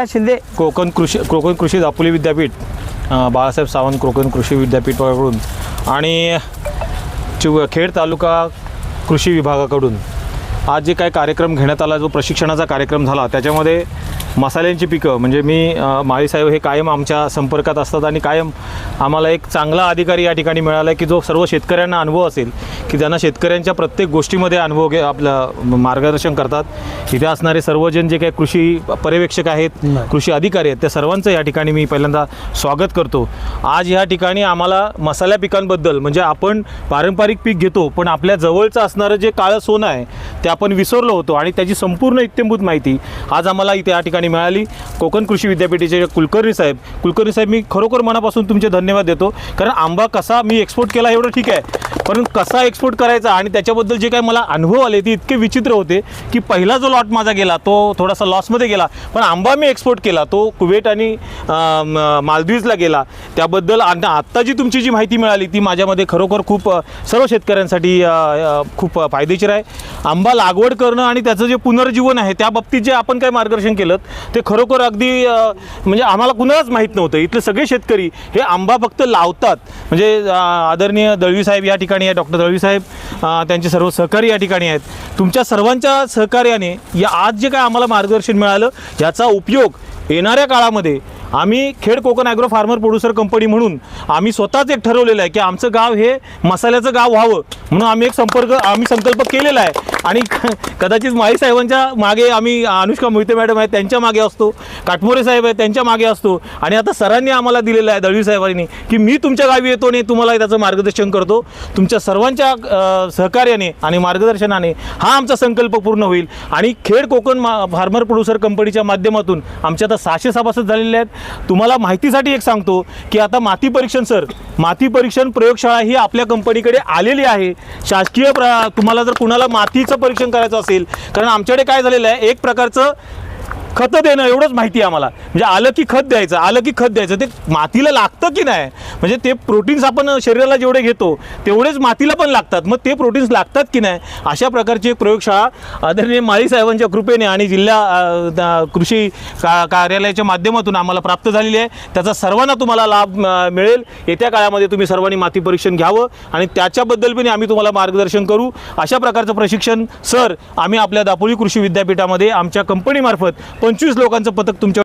या शिंदे. कोकण कृषी दापोली विद्यापीठ, बाळासाहेब सावंत कोकण कृषी विद्यापीठाकडून आणि खेड तालुका कृषी विभागाकडून आज जे काय कार्यक्रम घेण्यात आला, जो प्रशिक्षणाचा कार्यक्रम झाला, त्याच्यामध्ये मसाल्यांची पिकं म्हणजे मी माळीसाहेब हे कायम आमच्या संपर्कात असतात आणि कायम आम्हाला एक चांगला अधिकारी या ठिकाणी मिळाला आहे की जो सर्व शेतकऱ्यांना अनुभव असेल, की त्यांना शेतकऱ्यांच्या प्रत्येक गोष्टीमध्ये अनुभव आपलं मार्गदर्शन करतात. इथे असणारे सर्वजण जे काही कृषी पर्यवेक्षक आहेत, कृषी अधिकारी आहेत, त्या सर्वांचं या ठिकाणी मी पहिल्यांदा स्वागत करतो. आज या ठिकाणी आम्हाला मसाल्या पिकांबद्दल म्हणजे आपण पारंपरिक पीक घेतो पण आपल्या जवळचं असणारं जे काळं सोनं आहे ते आपण विसरलो होतो आणि त्याची संपूर्ण इत्थंभूत माहिती आज आम्हाला इथे या ठिकाणी मिळाली. कोकण कृषी विद्यापीठाचे कुलकर्णी साहेब मी खरोखर मनापासून तुमचे धन्यवाद देतो. कारण आंबा कसा मी एक्सपोर्ट केला एवढं ठीक आहे, पण कसा एक्सपोर्ट करायचा आणि त्याच्याबद्दल जे काही मला अनुभव आले ते इतके विचित्र होते की पहिला जो लॉट माझा गेला तो थोडासा लॉसमध्ये गेला, पण आंबा मी एक्सपोर्ट केला तो कुवेट आणि मालदीव्जला गेला. त्याबद्दल आत्ता जी तुमची जी माहिती मिळाली ती माझ्यामध्ये खरोखर खूप सर्व शेतकऱ्यांसाठी खूप फायदेशीर आहे. आंबा लागवड करणं आणि त्याचं जे पुनर्जीवन आहे त्या बाबतीत जे आपण काय मार्गदर्शन केलं ते खरोखर अगदी म्हणजे आम्हाला कुणालाच माहीत नव्हतं. इथले सगळे शेतकरी हे आंबा फक्त लावतात. म्हणजे आदरणीय दळवी साहेब या ठिकाणी आहे, डॉक्टर दळवी साहेब, त्यांचे सर्व सहकारी या ठिकाणी आहेत. तुमच्या सर्वांच्या सहकार्याने या आज जे काय आम्हाला मार्गदर्शन मिळालं याचा उपयोग येणाऱ्या काळामध्ये आम्ही Khed Konkan agro farmer producer company म्हणून आम्ही स्वतःच एक ठरवलेलं आहे की आमचं गाव हे मसाल्याचं गाव व्हावं म्हणून आम्ही संकल्प केलेला आहे. आणि कदाचित माळी साहेबांच्या मागे आम्ही अनुष्का मोहिते मॅडम आहेत त्यांच्या मागे असतो, काटमोरे साहेब आहेत त्यांच्या मागे असतो आणि आता सरांनी आम्हाला दिलेलं आहे दळवी साहेबांनी की मी तुमच्या गावी येतो आणि तुम्हाला त्याचं मार्गदर्शन करतो. तुमच्या सर्वांच्या सहकार्याने आणि मार्गदर्शनाने हा आमचा संकल्प पूर्ण होईल आणि खेड कोकण फार्मर प्रोड्युसर कंपनीच्या माध्यमातून आमच्या आता 600 सभासद झालेले आहेत. तुम्हाला माहितीसाठी एक सांगतो की आता माती परीक्षण प्रयोगशाळा ही आपल्या कंपनीकडे आलेली आहे. शासकीय तुम्हाला जर कुणाला मातीचं परीक्षण करायचं असेल, कारण आमच्याकडे काय झालेलं आहे एक प्रकारचं खतं देणं एवढंच माहिती आहे आम्हाला. म्हणजे आलं की खत द्यायचं ते मातीला लागतं की नाही, म्हणजे ते प्रोटीन्स आपण शरीराला जेवढे घेतो तेवढेच मातीला पण लागतात, मग ते प्रोटीन्स लागतात की नाही अशा प्रकारची एक प्रयोगशाळा आदरणीय माळी साहेबांच्या कृपेने आणि जिल्हा कृषी कार्यालयाच्या माध्यमातून आम्हाला प्राप्त झालेली आहे. त्याचा सर्वांना तुम्हाला लाभ मिळेल. येत्या काळामध्ये तुम्ही सर्वांनी माती परीक्षण घ्यावं आणि त्याच्याबद्दल पण आम्ही तुम्हाला मार्गदर्शन करू. अशा प्रकारचं प्रशिक्षण आम्ही आपल्या दापोली कृषी विद्यापीठामध्ये आमच्या कंपनीमार्फत 25 लोकांचं पथक तुमच्या